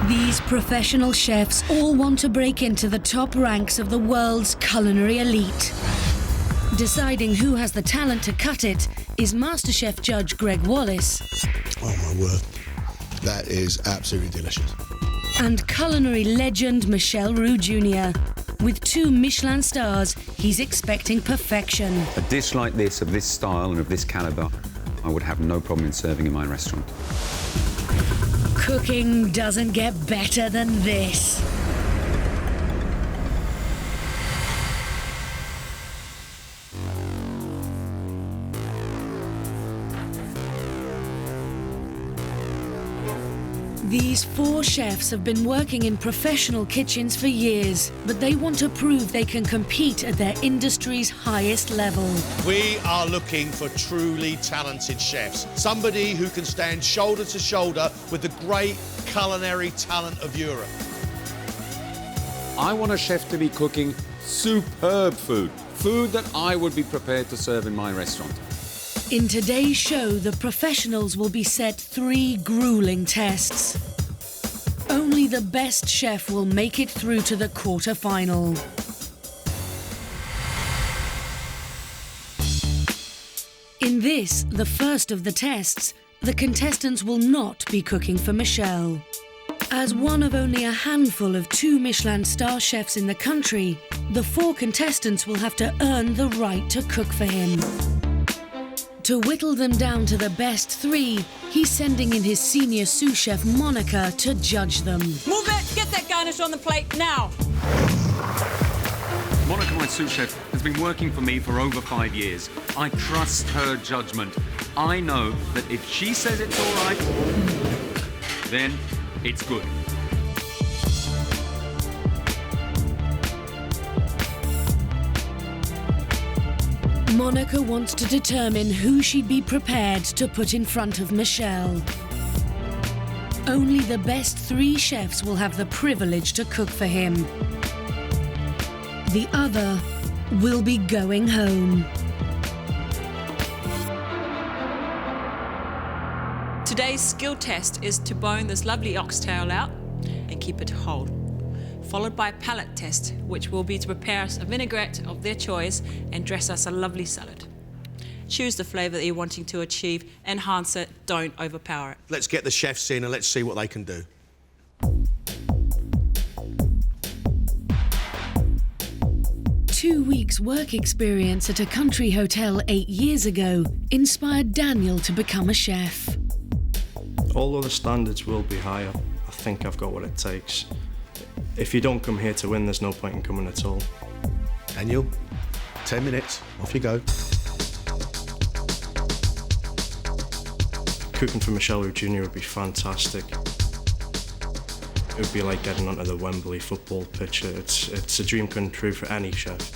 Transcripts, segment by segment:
These professional chefs all want to break into the top ranks of the world's culinary elite. Deciding who has the talent to cut it is MasterChef judge Gregg Wallace. Oh my word, that is absolutely delicious. And culinary legend Michel Roux Jr. With 2 Michelin stars, he's expecting perfection. A dish like this, of this style and of this calibre, I would have no problem in serving in my restaurant. Cooking doesn't get better than this. These 4 chefs have been working in professional kitchens for years, but they want to prove they can compete at their industry's highest level. We are looking for truly talented chefs. Somebody who can stand shoulder to shoulder with the great culinary talent of Europe. I want a chef to be cooking superb food. Food that I would be prepared to serve in my restaurant. In today's show, the professionals will be set 3 grueling tests. Only the best chef will make it through to the quarter-final. In this, the first of the tests, the contestants will not be cooking for Michel. As one of only a handful of 2 Michelin star chefs in the country, the 4 contestants will have to earn the right to cook for him. To whittle them down to the best 3, he's sending in his senior sous chef Monica to judge them. Move it! Get that garnish on the plate now! Monica, my sous chef, has been working for me for over 5 years. I trust her judgment. I know that if she says it's all right, then it's good. Monica wants to determine who she'd be prepared to put in front of Michel. Only the best 3 chefs will have the privilege to cook for him. The other will be going home. Today's skill test is to bone this lovely oxtail out and keep it whole, followed by a palate test, which will be to prepare us a vinaigrette of their choice and dress us a lovely salad. Choose the flavour that you're wanting to achieve, enhance it, don't overpower it. Let's get the chefs in and let's see what they can do. Two weeks work experience at a country hotel 8 years ago inspired Daniel to become a chef. Although the standards will be higher, I think I've got what it takes. If you don't come here to win, there's no point in coming at all. Daniel, 10 minutes, off you go. Cooking for Michel Roux Jr. would be fantastic. It would be like getting onto the Wembley football pitch. It's a dream come true for any chef.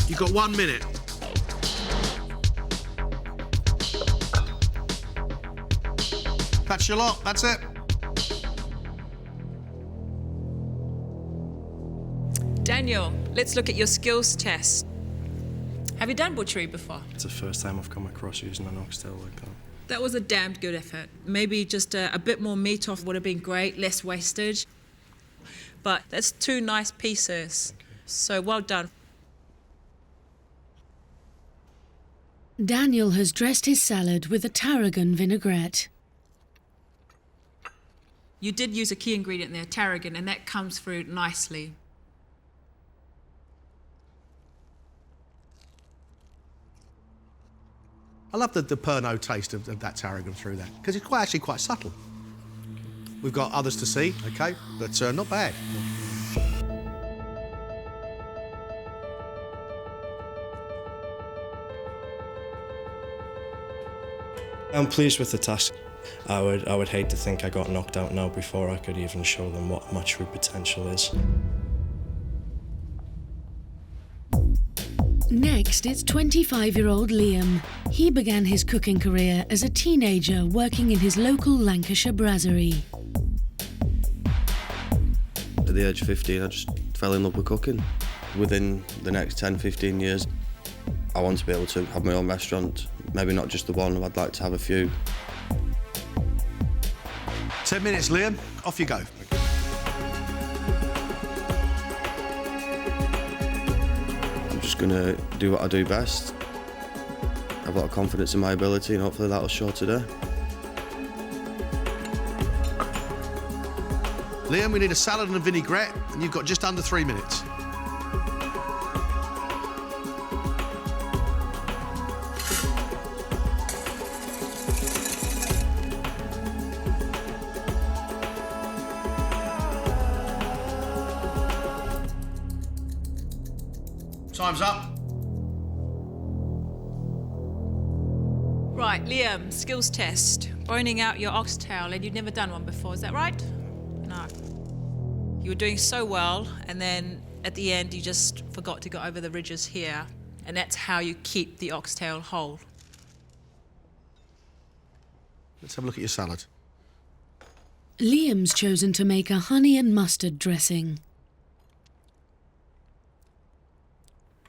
You've got 1 minute. That's your lot, that's it. Daniel, let's look at your skills test. Have you done butchery before? It's the first time I've come across using an oxtail like that. That was a damned good effort. Maybe just a bit more meat off would have been great, less wastage. But that's 2 nice pieces. Okay. So well done. Daniel has dressed his salad with a tarragon vinaigrette. You did use a key ingredient there, tarragon, and that comes through nicely. I love the Pernod taste of that tarragon through that, because it's actually quite subtle. We've got others to see, OK, but not bad. I'm pleased with the task. I would hate to think I got knocked out now before I could even show them what my true potential is. Next, it's 25-year-old Liam. He began his cooking career as a teenager working in his local Lancashire brasserie. At the age of 15, I just fell in love with cooking. within the next 10, 15 years. I want to be able to have my own restaurant, maybe not just the one, I'd like to have a few. 10 minutes, Liam. Off you go. I'm just going to do what I do best. I've got confidence in my ability and hopefully that'll show today. Liam, we need a salad and a vinaigrette, and you've got just under 3 minutes. Time's up. Right, Liam, skills test. Boning out your oxtail, and you'd never done one before, is that right? No. You were doing so well, and then at the end you just forgot to go over the ridges here, and that's how you keep the oxtail whole. Let's have a look at your salad. Liam's chosen to make a honey and mustard dressing.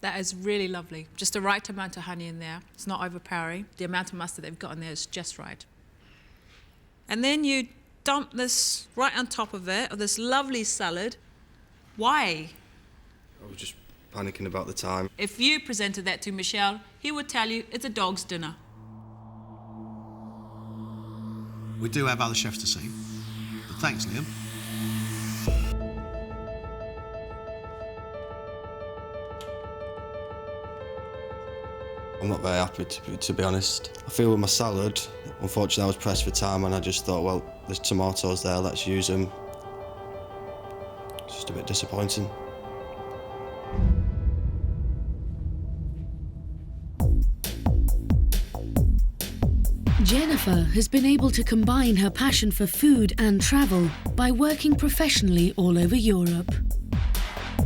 That is really lovely. Just the right amount of honey in there. It's not overpowering. The amount of mustard they've got in there is just right. And then you dump this right on top of it, of this lovely salad. Why? I was just panicking about the time. If you presented that to Michel, he would tell you it's a dog's dinner. We do have other chefs to see. But thanks, Liam. I'm not very happy, to be honest. I feel with my salad, unfortunately I was pressed for time and I just thought, well, there's tomatoes there, let's use them. It's just a bit disappointing. Jennifer has been able to combine her passion for food and travel by working professionally all over Europe.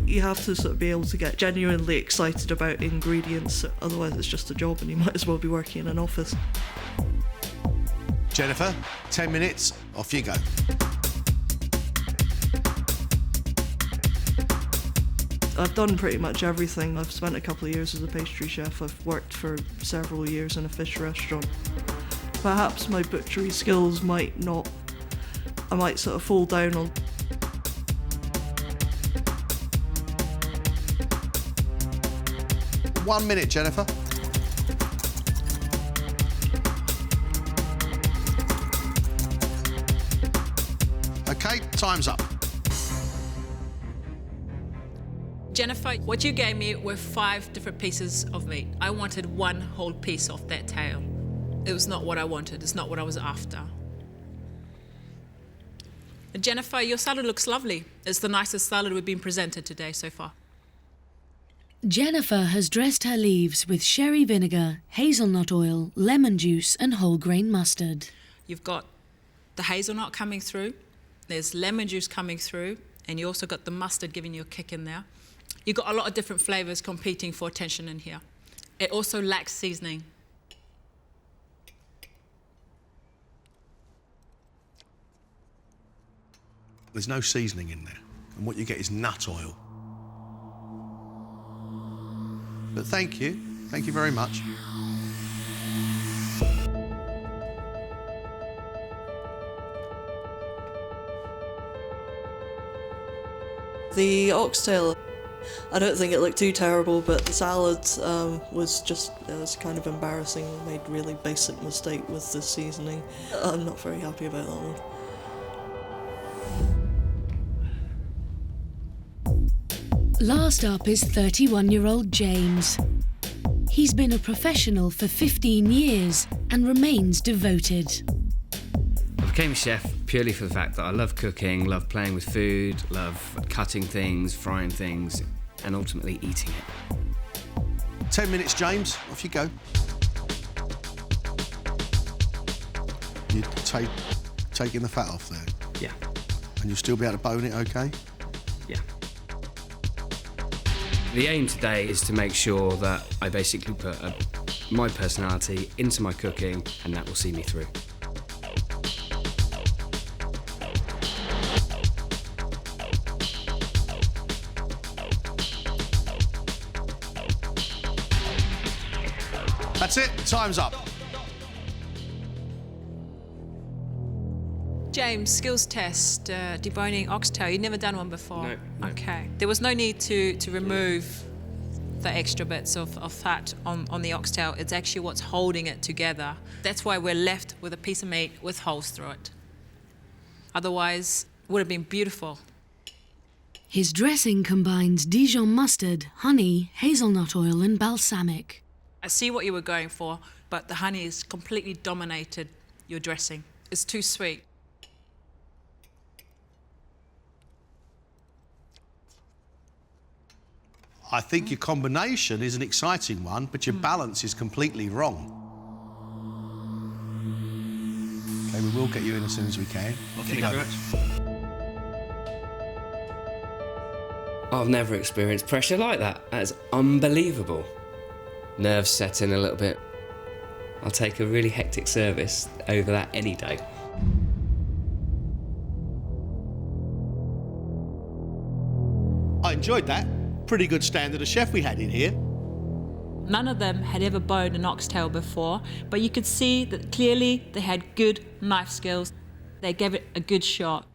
You have to sort of be able to get genuinely excited about ingredients, otherwise it's just a job and you might as well be working in an office. Jennifer, 10 minutes, off you go. I've done pretty much everything. I've spent a couple of years as a pastry chef. I've worked for several years in a fish restaurant. Perhaps my butchery skills I might sort of fall down on. One minute, Jennifer. Okay, time's up. Jennifer, what you gave me were 5 different pieces of meat. I wanted one whole piece off that tail. It was not what I wanted. It's not what I was after. And Jennifer, your salad looks lovely. It's the nicest salad we've been presented today so far. Jennifer has dressed her leaves with sherry vinegar, hazelnut oil, lemon juice and whole grain mustard. You've got the hazelnut coming through, there's lemon juice coming through, and you also got the mustard giving you a kick in there. You've got a lot of different flavours competing for attention in here. It also lacks seasoning. There's no seasoning in there, and what you get is nut oil. But thank you very much. The oxtail, I don't think it looked too terrible, but the salad was kind of embarrassing. I made a really basic mistake with the seasoning. I'm not very happy about that one. Last up is 31-year-old James. He's been a professional for 15 years and remains devoted. I became a chef purely for the fact that I love cooking, love playing with food, love cutting things, frying things, and ultimately eating it. 10 minutes, James. Off you go. You taking the fat off there? Yeah. And you'll still be able to bone it okay? Yeah. The aim today is to make sure that I basically put my personality into my cooking, and that will see me through. That's it, time's up. James, skills test, deboning oxtail. You've never done one before? No. Okay. There was no need to remove the extra bits of fat on the oxtail. It's actually what's holding it together. That's why we're left with a piece of meat with holes through it. Otherwise, it would have been beautiful. His dressing combines Dijon mustard, honey, hazelnut oil and balsamic. I see what you were going for, but the honey has completely dominated your dressing. It's too sweet. I think your combination is an exciting one, but your balance is completely wrong. Okay, we will get you in as soon as we can. Off you go. I've never experienced pressure like that. That is unbelievable. Nerves set in a little bit. I'll take a really hectic service over that any day. I enjoyed that. Pretty good standard of chef we had in here. None of them had ever boned an oxtail before, but you could see that clearly they had good knife skills. They gave it a good shot.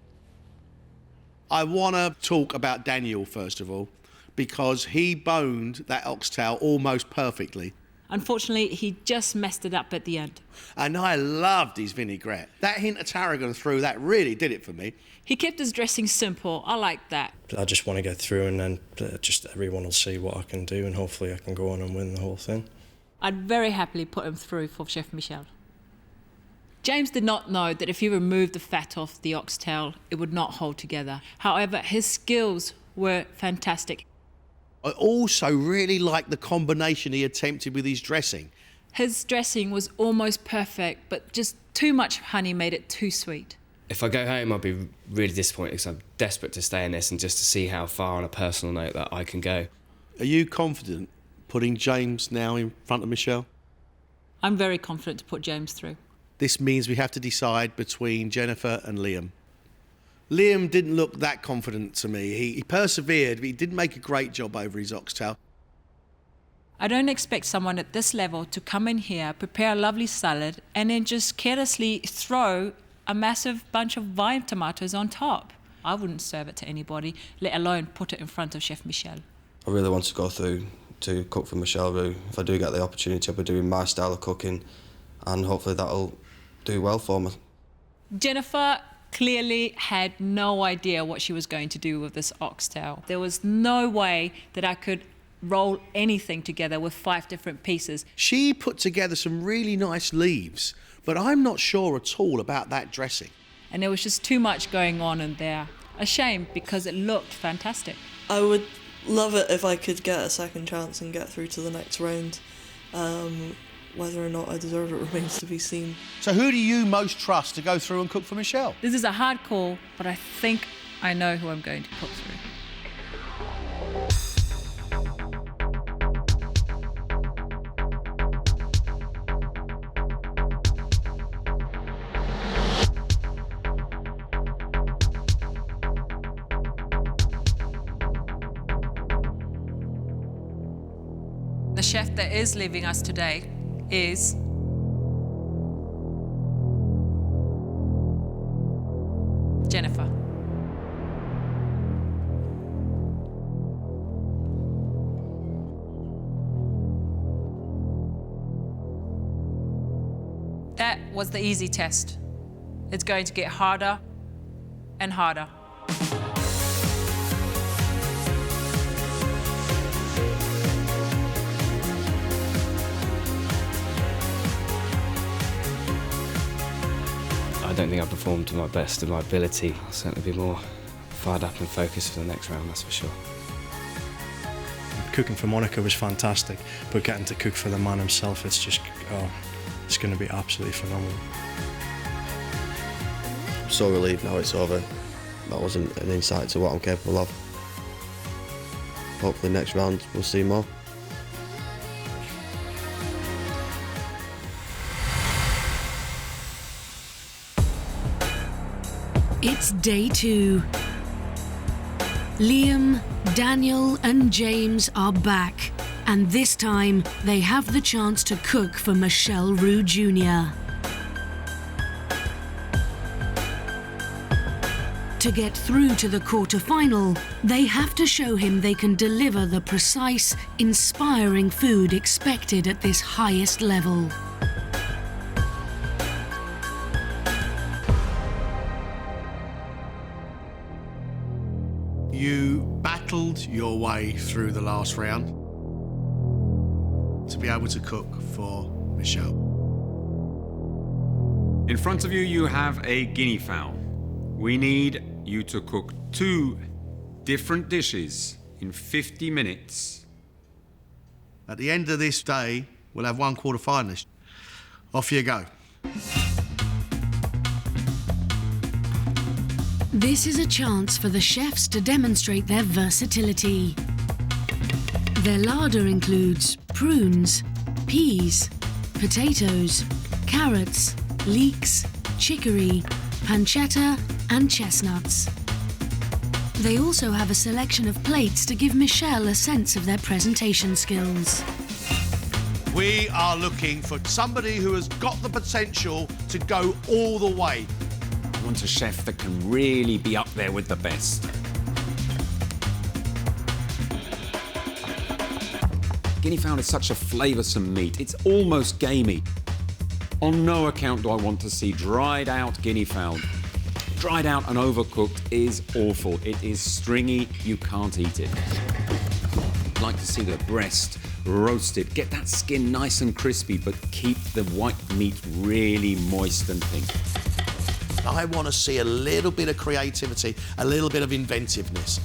I want to talk about Daniel, first of all, because he boned that oxtail almost perfectly. Unfortunately, he just messed it up at the end. And I loved his vinaigrette. That hint of tarragon through, that really did it for me. He kept his dressing simple. I like that. I just want to get through, and then just everyone will see what I can do, and hopefully I can go on and win the whole thing. I'd very happily put him through for Chef Michel. James did not know that if he removed the fat off the oxtail, it would not hold together. However, his skills were fantastic. I also really liked the combination he attempted with his dressing. His dressing was almost perfect, but just too much honey made it too sweet. If I go home, I'll be really disappointed because I'm desperate to stay in this and just to see how far on a personal note that I can go. Are you confident putting James now in front of Michel? I'm very confident to put James through. This means we have to decide between Jennifer and Liam. Liam didn't look that confident to me. He persevered, but he didn't make a great job over his oxtail. I don't expect someone at this level to come in here, prepare a lovely salad, and then just carelessly throw a massive bunch of vine tomatoes on top. I wouldn't serve it to anybody, let alone put it in front of Chef Michel. I really want to go through to cook for Michel Roux. If I do get the opportunity, I'll be doing my style of cooking, and hopefully that'll do well for me. Jennifer clearly had no idea what she was going to do with this oxtail. There was no way that I could roll anything together with 5 different pieces. She put together some really nice leaves, but I'm not sure at all about that dressing. And there was just too much going on in there. A shame, because it looked fantastic. I would love it if I could get a second chance and get through to the next round. Whether or not I deserve it remains to be seen. So who do you most trust to go through and cook for Michel? This is a hard call, but I think I know who I'm going to put through. The chef that is leaving us today is Jennifer. That was the easy test. It's going to get harder and harder. I don't think I performed to my best of my ability. I'll certainly be more fired up and focused for the next round, that's for sure. Cooking for Monica was fantastic, but getting to cook for the man himself, it's just, it's going to be absolutely phenomenal. I'm so relieved now it's over. That wasn't an insight to what I'm capable of. Hopefully next round we'll see more. It's day 2. Liam, Daniel and James are back, And this time, they have the chance to cook for Michel Roux Jr. To get through to the quarter-final, they have to show him they can deliver the precise, inspiring food expected at this highest level. You battled your way through the last round to be able to cook for Michel. In front of you, you have a guinea fowl. We need you to cook 2 different dishes in 50 minutes. At the end of this day, we'll have 1 quarter-finalist. Off you go. This is a chance for the chefs to demonstrate their versatility. Their larder includes prunes, peas, potatoes, carrots, leeks, chicory, pancetta and chestnuts. They also have a selection of plates to give Michel a sense of their presentation skills. We are looking for somebody who has got the potential to go all the way. I want a chef that can really be up there with the best. Guinea fowl is such a flavoursome meat. It's almost gamey. On no account do I want to see dried out guinea fowl. Dried out and overcooked is awful. It is stringy, you can't eat it. I'd like to see the breast roasted. Get that skin nice and crispy, but keep the white meat really moist and pink. I want to see a little bit of creativity, a little bit of inventiveness.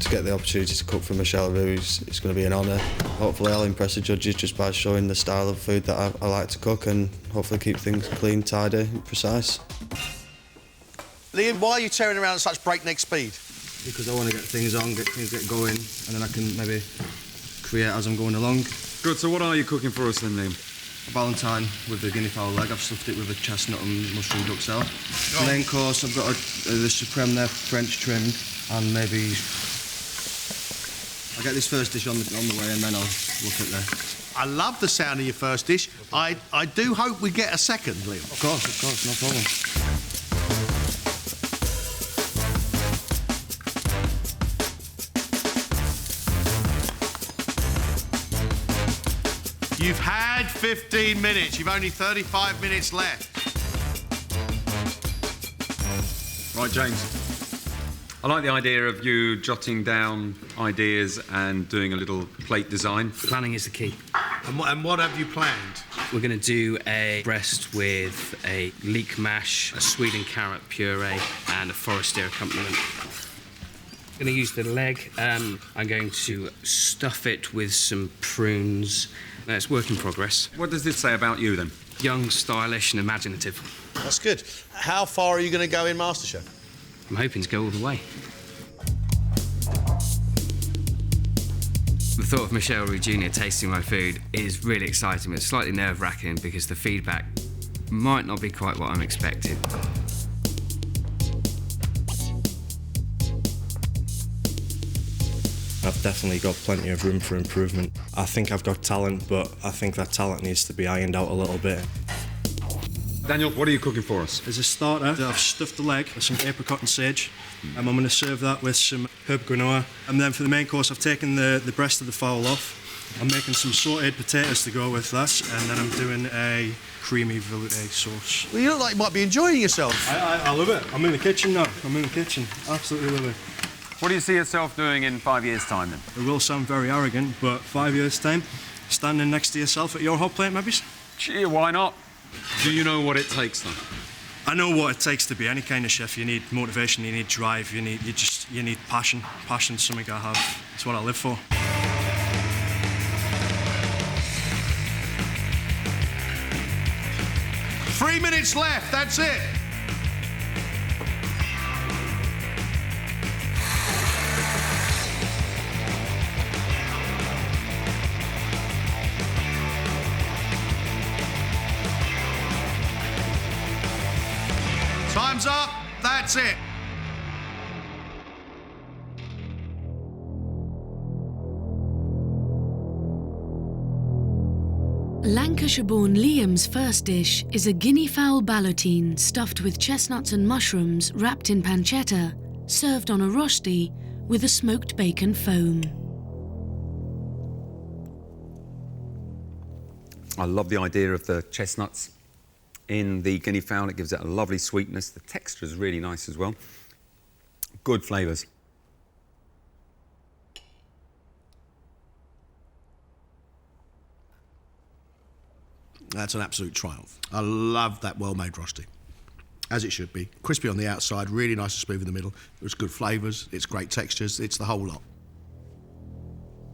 To get the opportunity to cook for Michel Roux, it's going to be an honour. Hopefully I'll impress the judges just by showing the style of food that I like to cook and hopefully keep things clean, tidy and precise. Liam, why are you tearing around at such breakneck speed? Because I want to get things on, get going, and then I can maybe create as I'm going along. Good, so what are you cooking for us then, Liam? A Valentine with the guinea fowl leg. I've stuffed it with a chestnut and mushroom duxelle. The main course, I've got the supreme there, French trimmed, and maybe I'll get this first dish on the way and then I'll look at the... I love the sound of your first dish. I do hope we get a second, Liam. Of course, no problem. You've had 15 minutes. You've only 35 minutes left. Right, James. I like the idea of you jotting down ideas and doing a little plate design. Planning is the key. And what have you planned? We're going to do a breast with a leek mash, a sweet and carrot puree, and a forestier accompaniment. I'm going to use the leg. I'm going to stuff it with some prunes. It's work in progress. What does this say about you, then? Young, stylish and imaginative. That's good. How far are you going to go in MasterChef? I'm hoping to go all the way. The thought of Michel Roux Jr. tasting my food is really exciting, but slightly nerve-wracking because the feedback might not be quite what I'm expecting. I've definitely got plenty of room for improvement. I think I've got talent, but I think that talent needs to be ironed out a little bit. Daniel, what are you cooking for us? As a starter, I've stuffed the leg with some apricot and sage. I'm going to serve that with some herb quinoa. And then for the main course, I've taken the breast of the fowl off. I'm making some sautéed potatoes to go with that, and then I'm doing a creamy velouté sauce. Well, you look like you might be enjoying yourself. I love it. I'm in the kitchen now. I'm in the kitchen. Absolutely love it. What do you see yourself doing in 5 years' time, then? It will sound very arrogant, but 5 years' time, standing next to yourself at your hot plate, maybe? Gee, why not? Do you know what it takes, though? I know what it takes to be any kind of chef. You need motivation, you need drive, you need passion. Passion's something I have. It's what I live for. Three minutes left, that's it. Time's up, that's it. Lancashire-born Liam's first dish is a guinea fowl ballotine stuffed with chestnuts and mushrooms wrapped in pancetta, served on a rosti with a smoked bacon foam. I love the idea of the chestnuts in the guinea fowl. It gives it a lovely sweetness. The texture is really nice as well. Good flavours. That's an absolute triumph. I love that well-made rosti, as it should be. Crispy on the outside, really nice and smooth in the middle. It's good flavours, it's great textures, it's the whole lot.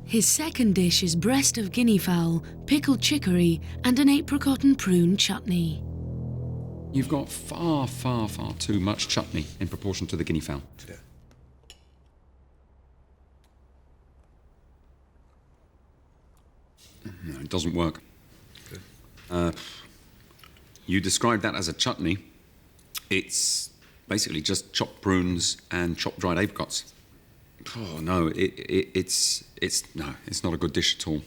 His second dish is breast of guinea fowl, pickled chicory and an apricot and prune chutney. You've got far, far, far too much chutney in proportion to the guinea fowl. Yeah. No, it doesn't work. You described that as a chutney. It's basically just chopped prunes and chopped dried apricots. Oh no, it's not a good dish at all.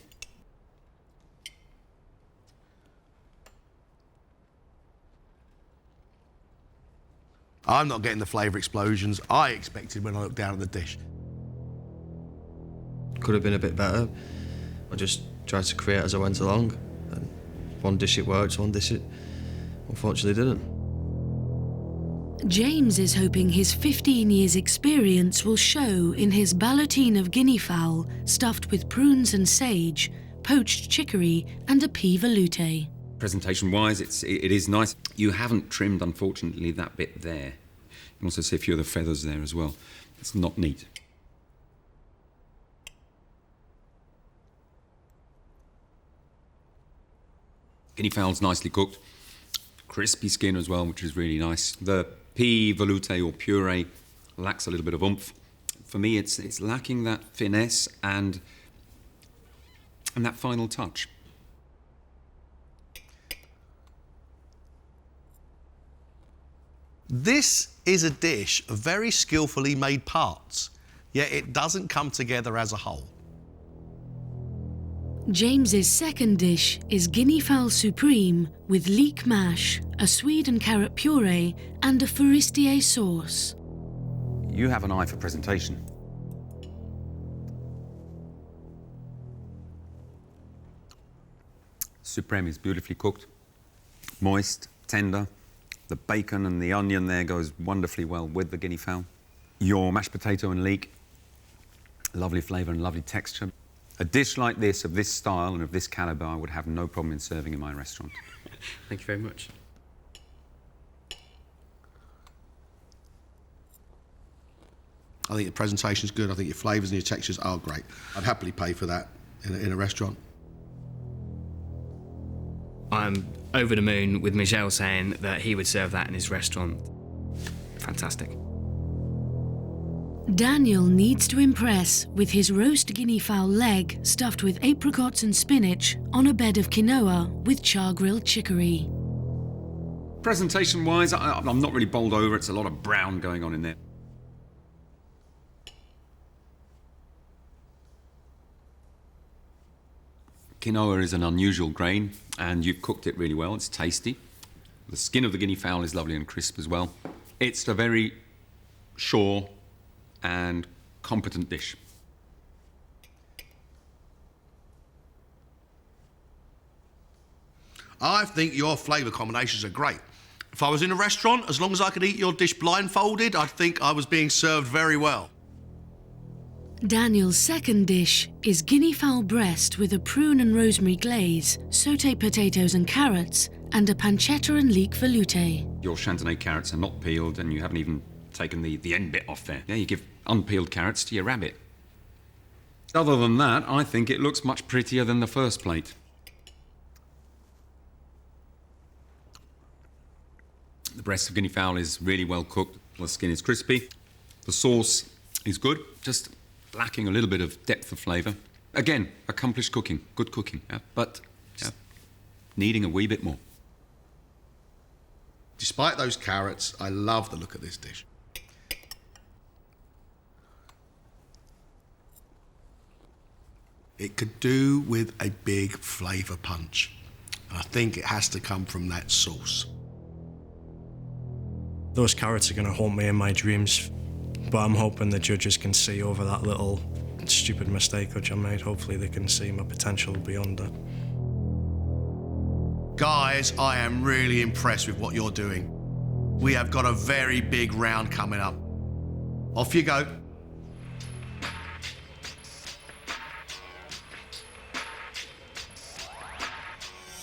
I'm not getting the flavour explosions I expected when I looked down at the dish. Could have been a bit better. I just tried to create as I went along. And one dish it worked, one dish it unfortunately didn't. James is hoping his 15 years' experience will show in his ballotine of guinea fowl stuffed with prunes and sage, poached chicory and a pea veloute. Presentation-wise, it is nice. You haven't trimmed, unfortunately, that bit there. You can also see a few of the feathers there as well. It's not neat. Guinea fowl's nicely cooked. Crispy skin as well, which is really nice. The pea veloute or puree lacks a little bit of oomph. For me, it's lacking that finesse and that final touch. This is a dish of very skillfully made parts, yet it doesn't come together as a whole. James's second dish is guinea fowl supreme with leek mash, a swede and carrot puree and a forestier sauce. You have an eye for presentation. Supreme is beautifully cooked, moist, tender. The bacon and the onion there goes wonderfully well with the guinea fowl. Your mashed potato and leek, lovely flavour and lovely texture. A dish like this, of this style and of this calibre, I would have no problem in serving in my restaurant. Thank you very much. I think the presentation's good. I think your flavours and your textures are great. I'd happily pay for that in a restaurant. I'm over the moon with Michel saying that he would serve that in his restaurant. Fantastic. Daniel needs to impress with his roast guinea fowl leg stuffed with apricots and spinach on a bed of quinoa with char-grilled chicory. Presentation-wise, I'm not really bowled over. It's a lot of brown going on in there. Quinoa is an unusual grain, and you've cooked it really well. It's tasty. The skin of the guinea fowl is lovely and crisp as well. It's a very sure and competent dish. I think your flavour combinations are great. If I was in a restaurant, as long as I could eat your dish blindfolded, I'd think I was being served very well. Daniel's second dish is guinea fowl breast with a prune and rosemary glaze, sauté potatoes and carrots, and a pancetta and leek veloute. Your chantenay carrots are not peeled, and you haven't even taken the end bit off there. Yeah, you give unpeeled carrots to your rabbit. Other than that, I think it looks much prettier than the first plate. The breast of guinea fowl is really well cooked. The skin is crispy. The sauce is good, just lacking a little bit of depth of flavour. Again, accomplished cooking, good cooking, yeah, but needing a wee bit more. Despite those carrots, I love the look of this dish. It could do with a big flavour punch. I think it has to come from that sauce. Those carrots are going to haunt me in my dreams, but I'm hoping the judges can see over that little stupid mistake which I made. Hopefully they can see my potential beyond that. Guys, I am really impressed with what you're doing. We have got a very big round coming up. Off you go.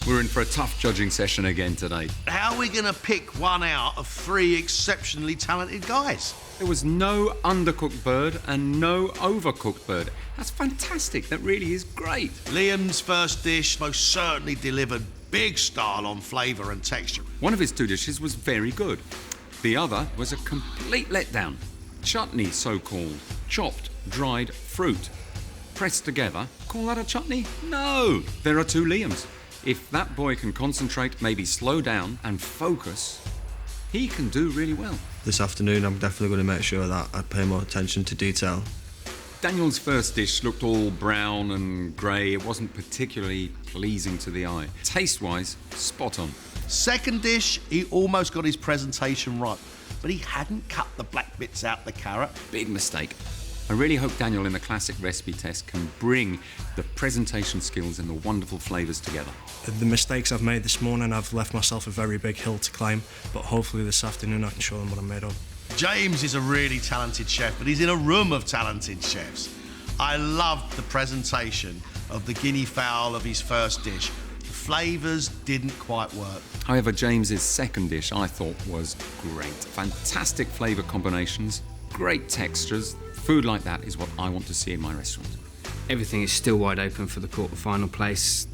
We're in for a tough judging session again today. How are we going to pick one out of 3 exceptionally talented guys? There was no undercooked bird and no overcooked bird. That's fantastic. That really is great. Liam's first dish most certainly delivered big style on flavour and texture. One of his 2 dishes was very good. The other was a complete letdown. Chutney, so-called. Chopped, dried fruit. Pressed together. Call that a chutney? No! There are 2 Liams. If that boy can concentrate, maybe slow down and focus, he can do really well. This afternoon, I'm definitely going to make sure that I pay more attention to detail. Daniel's first dish looked all brown and grey. It wasn't particularly pleasing to the eye. Taste-wise, spot on. Second dish, he almost got his presentation right, but he hadn't cut the black bits out the carrot. Big mistake. I really hope Daniel in the classic recipe test can bring the presentation skills and the wonderful flavours together. The mistakes I've made this morning, I've left myself a very big hill to climb, but hopefully this afternoon I can show them what I'm made of. James is a really talented chef, but he's in a room of talented chefs. I loved the presentation of the guinea fowl of his first dish. The flavours didn't quite work. However, James's second dish I thought was great. Fantastic flavour combinations, great textures. Food like that is what I want to see in my restaurant. Everything is still wide open for the quarter-final place.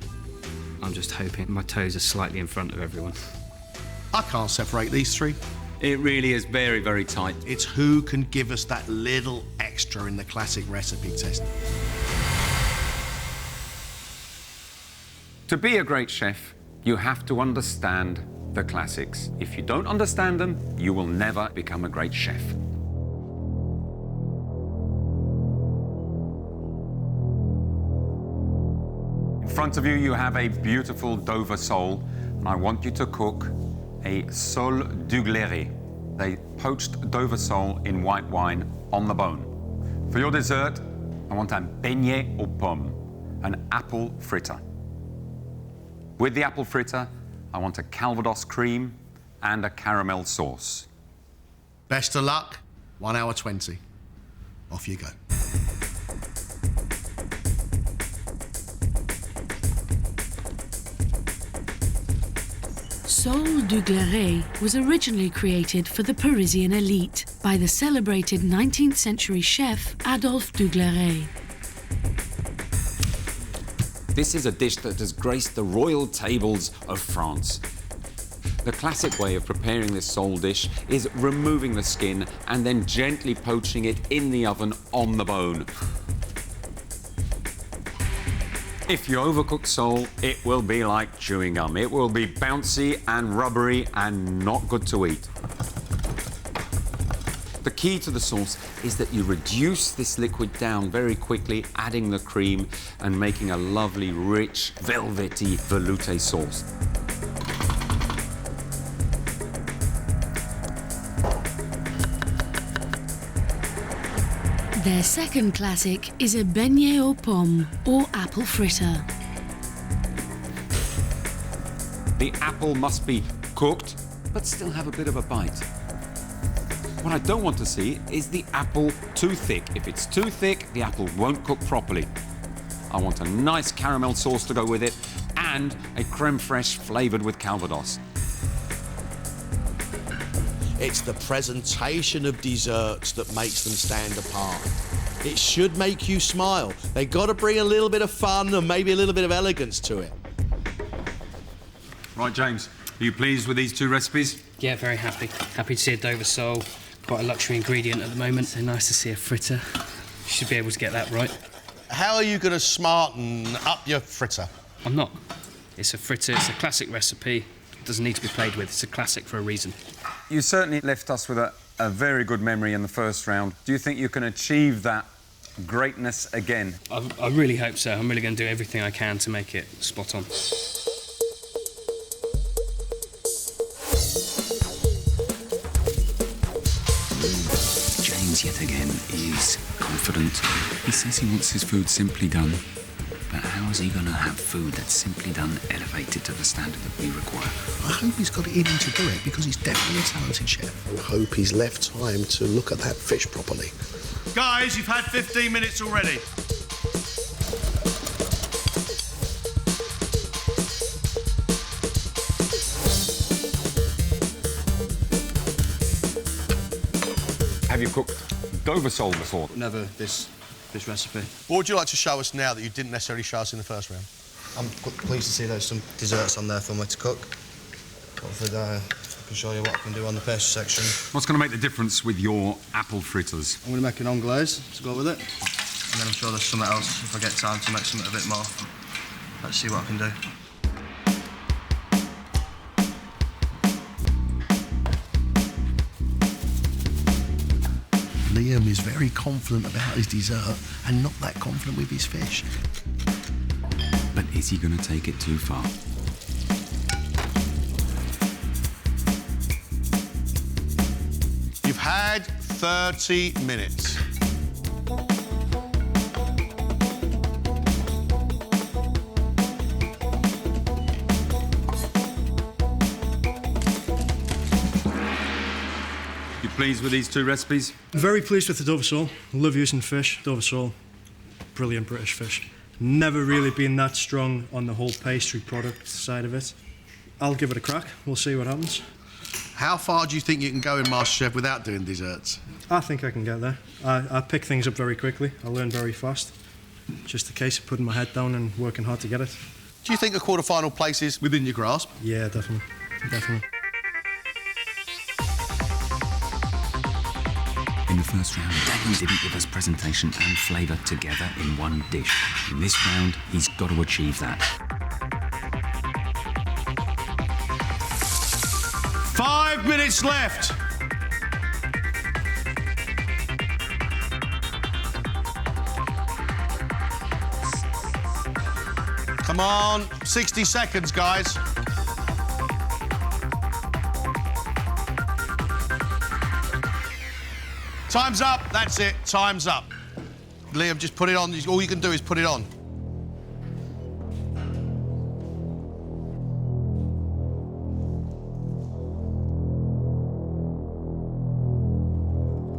I'm just hoping my toes are slightly in front of everyone. I can't separate these 3. It really is very, very tight. It's who can give us that little extra in the classic recipe test. To be a great chef, you have to understand the classics. If you don't understand them, you will never become a great chef. In front of you, you have a beautiful Dover sole, and I want you to cook a sole du glairet, a poached Dover sole in white wine on the bone. For your dessert, I want un beignet aux pommes, an apple fritter. With the apple fritter, I want a calvados cream and a caramel sauce. Best of luck, 1 hour 20. Off you go. Sole du Glairet was originally created for the Parisian elite by the celebrated 19th century chef Adolphe du Glairet. This is a dish that has graced the royal tables of France. The classic way of preparing this sole dish is removing the skin and then gently poaching it in the oven on the bone. If you overcook sole, it will be like chewing gum. It will be bouncy and rubbery and not good to eat. The key to the sauce is that you reduce this liquid down very quickly, adding the cream and making a lovely, rich, velvety velouté sauce. Their second classic is a beignet aux pommes, or apple fritter. The apple must be cooked, but still have a bit of a bite. What I don't want to see is the apple too thick. If it's too thick, the apple won't cook properly. I want a nice caramel sauce to go with it and a creme fraiche flavoured with calvados. It's the presentation of desserts that makes them stand apart. It should make you smile. They've got to bring a little bit of fun and maybe a little bit of elegance to it. Right, James, are you pleased with these 2 recipes? Yeah, very happy. Happy to see a Dover sole, quite a luxury ingredient at the moment. So nice to see a fritter. You should be able to get that right. How are you going to smarten up your fritter? I'm not. It's a fritter, it's a classic recipe. It doesn't need to be played with. It's a classic for a reason. You certainly left us with a very good memory in the first round. Do you think you can achieve that greatness again? I really hope so. I'm really going to do everything I can to make it spot on. James, yet again, is confident. He says he wants his food simply done. But how is he going to have food that's simply done, elevated to the standard that we require? I hope he's got it in him to do it, because he's definitely a talented chef. I hope he's left time to look at that fish properly. Guys, you've had 15 minutes already. Have you cooked Dover sole before? Never this recipe. What would you like to show us now that you didn't necessarily show us in the first round? I'm pleased to see there's some desserts on there for me to cook. Hopefully I can show you what I can do on the pastry section. What's going to make the difference with your apple fritters? I'm going to make an anglaise to go with it. And then I'm sure there's something else if I get time to make something a bit more. Let's see what I can do. Liam is very confident about his dessert and not that confident with his fish. But is he going to take it too far? You've had 30 minutes. You pleased with these two recipes? Very pleased with the Dover sole. Love using fish. Dover sole, brilliant British fish. Never really been that strong on the whole pastry product side of it. I'll give it a crack. We'll see what happens. How far do you think you can go in MasterChef without doing desserts? I think I can get there. I pick things up very quickly. I learn very fast. Just a case of putting my head down and working hard to get it. Do you think a quarter-final place is within your grasp? Yeah, definitely. Definitely. In the first round, Daniel didn't give us presentation and flavour together in one dish. In this round, he's got to achieve that. 5 minutes left. Come on, 60 seconds, guys. Time's up, that's it, time's up. Liam, just put it on, all you can do is put it on.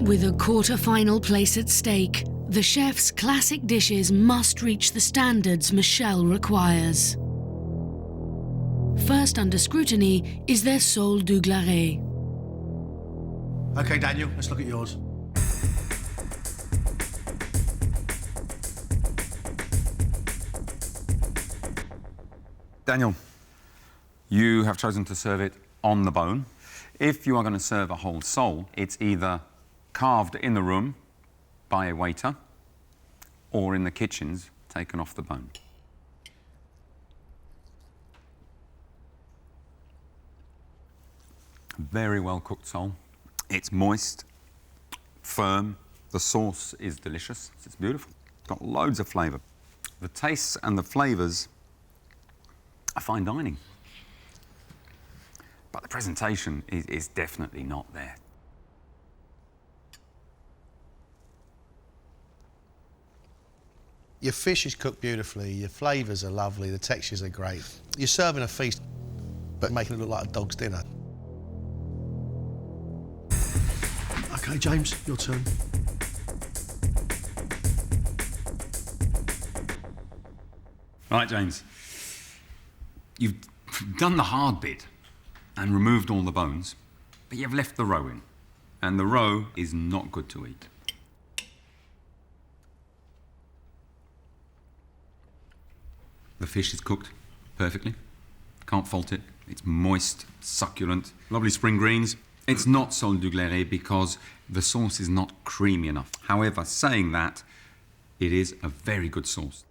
With a quarter-final place at stake, the chef's classic dishes must reach the standards Michel requires. First under scrutiny is their sole du glaret. OK, Daniel, let's look at yours. Daniel, you have chosen to serve it on the bone. If you are going to serve a whole sole, it's either carved in the room by a waiter or in the kitchens taken off the bone. Very well cooked sole. It's moist, firm. The sauce is delicious. It's beautiful. It's got loads of flavour. The tastes and the flavours are fine dining. But the presentation is definitely not there. Your fish is cooked beautifully, your flavours are lovely, the textures are great. You're serving a feast, but making it look like a dog's dinner. OK, James, your turn. Right, James. You've done the hard bit and removed all the bones, but you've left the roe in, and the roe is not good to eat. The fish is cooked perfectly. Can't fault it. It's moist, succulent, lovely spring greens. It's not sole du glaret because the sauce is not creamy enough. However, saying that, it is a very good sauce.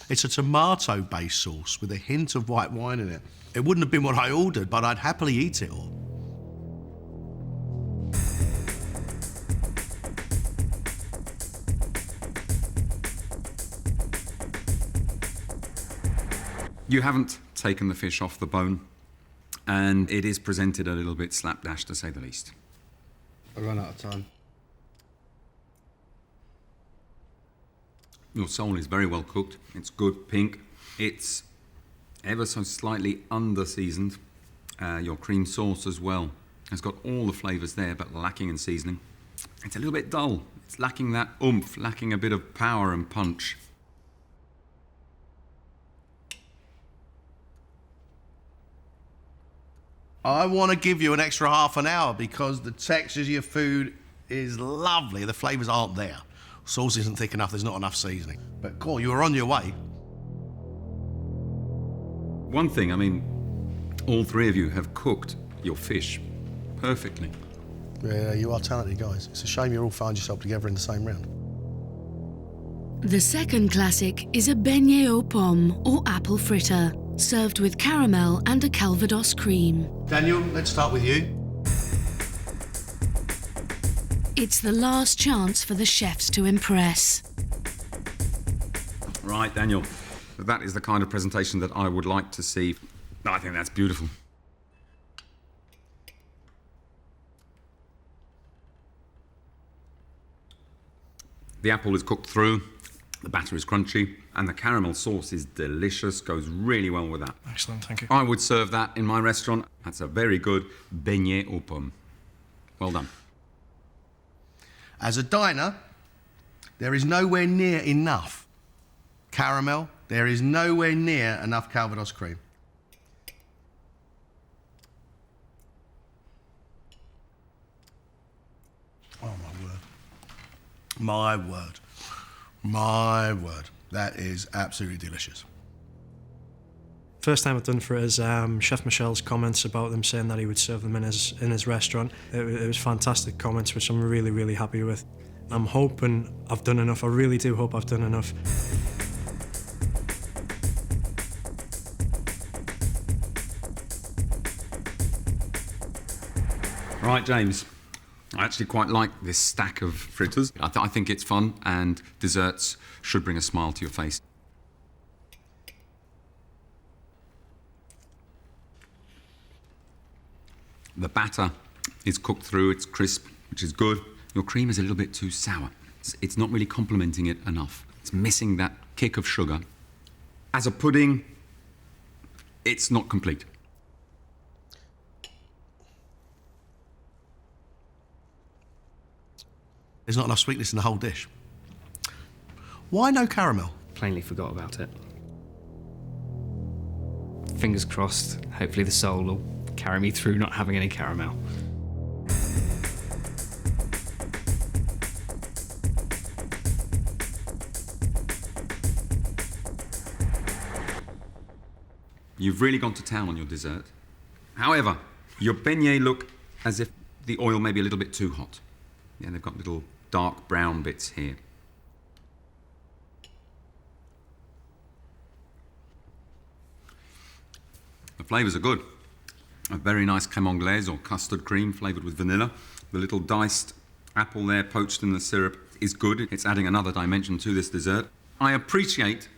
It's a tomato-based sauce with a hint of white wine in it. It wouldn't have been what I ordered, but I'd happily eat it all. You haven't taken the fish off the bone. and it is presented a little bit slapdash, to say the least. I run out of time. Your sole is very well cooked. It's good pink. It's ever so slightly under-seasoned. Your cream sauce as well has got all the flavours there, but lacking in seasoning. It's a little bit dull. It's lacking that oomph, lacking a bit of power and punch. I want to give you an extra half an hour because the texture of your food is lovely. The flavours aren't there. Sauce isn't thick enough, there's not enough seasoning. But cool, you were on your way. One thing, I mean, all three of you have cooked your fish perfectly. Yeah, you are talented, guys. It's a shame you all find yourself together in the same round. The second classic is a beignet aux pommes or apple fritter, served with caramel and a calvados cream. Daniel, let's start with you. It's the last chance for the chefs to impress. Right, Daniel. That is the kind of presentation that I would like to see. I think that's beautiful. The apple is cooked through, the batter is crunchy, and the caramel sauce is delicious, goes really well with that. Excellent, thank you. I would serve that in my restaurant. That's a very good beignet aux pommes. Well done. As a diner, there is nowhere near enough caramel. There is nowhere near enough calvados cream. Oh, my word. My word. My word. That is absolutely delicious. First time I've done Fritters, Chef Michel's comments about them saying that he would serve them in his restaurant. It was fantastic comments, which I'm really, really happy with. I'm hoping I've done enough. I really do hope I've done enough. Right, James. I actually quite like this stack of fritters. I think it's fun, and desserts should bring a smile to your face. The batter is cooked through, it's crisp, which is good. Your cream is a little bit too sour. It's not really complementing it enough. It's missing that kick of sugar. As a pudding, it's not complete. There's not enough sweetness in the whole dish. Why no caramel? Plainly forgot about it. Fingers crossed, hopefully the soul will carry me through not having any caramel. You've really gone to town on your dessert. However, your beignets look as if the oil may be a little bit too hot. Yeah, they've got little dark brown bits here. The flavours are good. A very nice crème anglaise or custard cream flavoured with vanilla. The little diced apple there poached in the syrup is good. It's adding another dimension to this dessert. I appreciate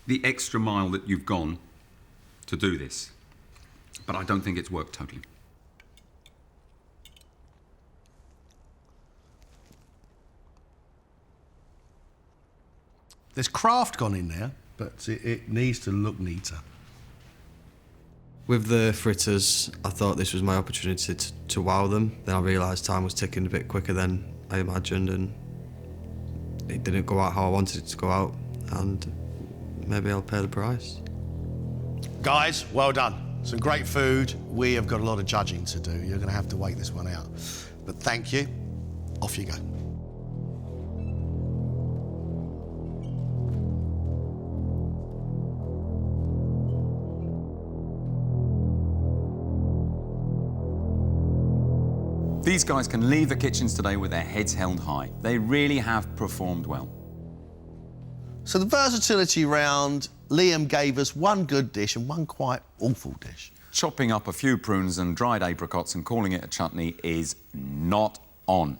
the extra mile that you've gone to do this, but I don't think it's worked totally. There's craft gone in there, but it needs to look neater. With the fritters, I thought this was my opportunity to wow them. Then I realised time was ticking a bit quicker than I imagined, and it didn't go out how I wanted it to go out, and maybe I'll pay the price. Guys, well done. Some great food. We have got a lot of judging to do. You're going to have to wait this one out. But thank you. Off you go. These guys can leave the kitchens today with their heads held high. They really have performed well. So the versatility round, Liam gave us one good dish and one quite awful dish. Chopping up a few prunes and dried apricots and calling it a chutney is not on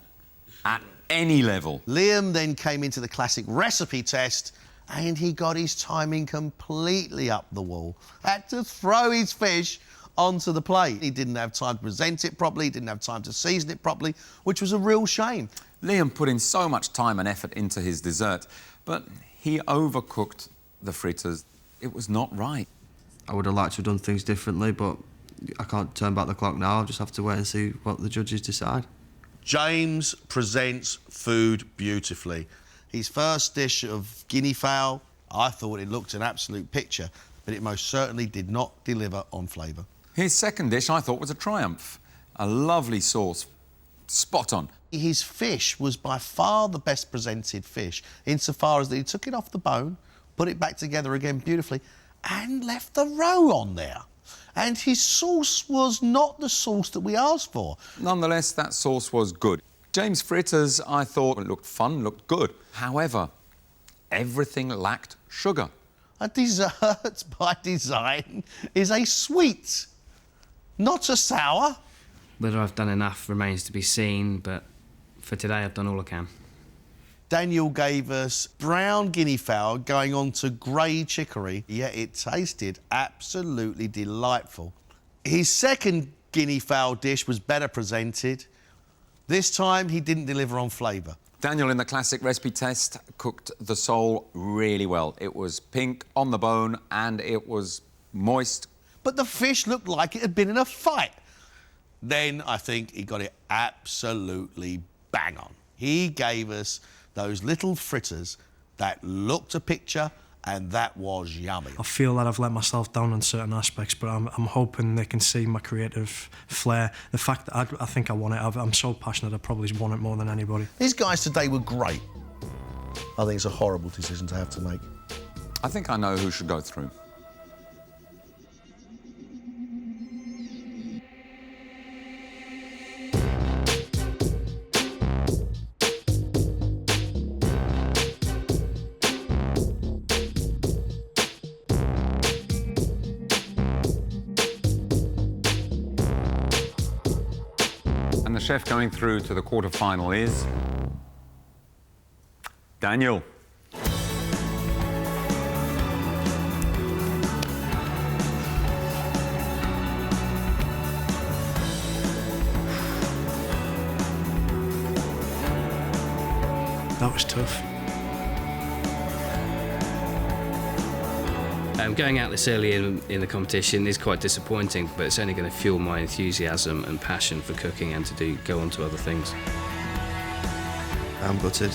at any level. Liam then came into the classic recipe test and he got his timing completely up the wall. Had to throw his fish onto the plate. He didn't have time to present it properly, he didn't have time to season it properly, which was a real shame. Liam put in so much time and effort into his dessert, but he overcooked the fritters. It was not right. I would have liked to have done things differently, but I can't turn back the clock now. I'll just have to wait and see what the judges decide. James presents food beautifully. His first dish of guinea fowl, I thought it looked an absolute picture, but it most certainly did not deliver on flavour. His second dish, I thought, was a triumph. A lovely sauce, spot on. His fish was by far the best presented fish, insofar as that he took it off the bone, put it back together again beautifully, and left the roe on there. And his sauce was not the sauce that we asked for. Nonetheless, that sauce was good. James' fritters, I thought, looked fun, looked good. However, everything lacked sugar. A dessert, by design, is a sweet, not a sour. Whether I've done enough remains to be seen, but for today I've done all I can. Daniel gave us brown guinea fowl going on to grey chicory, yet it tasted absolutely delightful. His second guinea fowl dish was better presented. This time, he didn't deliver on flavour. Daniel, in the classic recipe test, cooked the sole really well. It was pink on the bone and it was moist. But the fish looked like it had been in a fight. Then I think he got it absolutely bang on. He gave us those little fritters that looked a picture and that was yummy. I feel that I've let myself down on certain aspects, but I'm hoping they can see my creative flair. The fact that I think I want it, I'm so passionate, I probably want it more than anybody. These guys today were great. I think it's a horrible decision to have to make. I think I know who should go through. And the chef going through to the quarter-final is Daniel. That was tough. Going out this early in the competition is quite disappointing, but it's only going to fuel my enthusiasm and passion for cooking and to go on to other things. I'm gutted.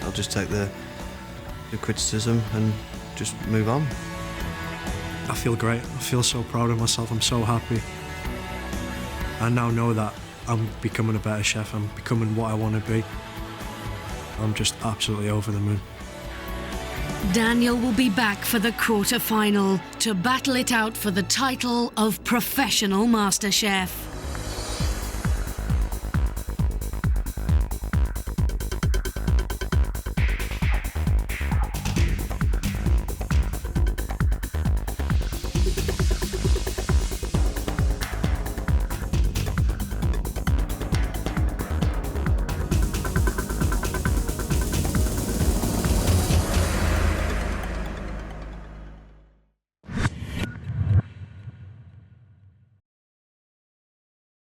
I'll just take the criticism and just move on. I feel great. I feel so proud of myself. I'm so happy. I now know that I'm becoming a better chef. I'm becoming what I want to be. I'm just absolutely over the moon. Daniel will be back for the quarter-final to battle it out for the title of Professional MasterChef.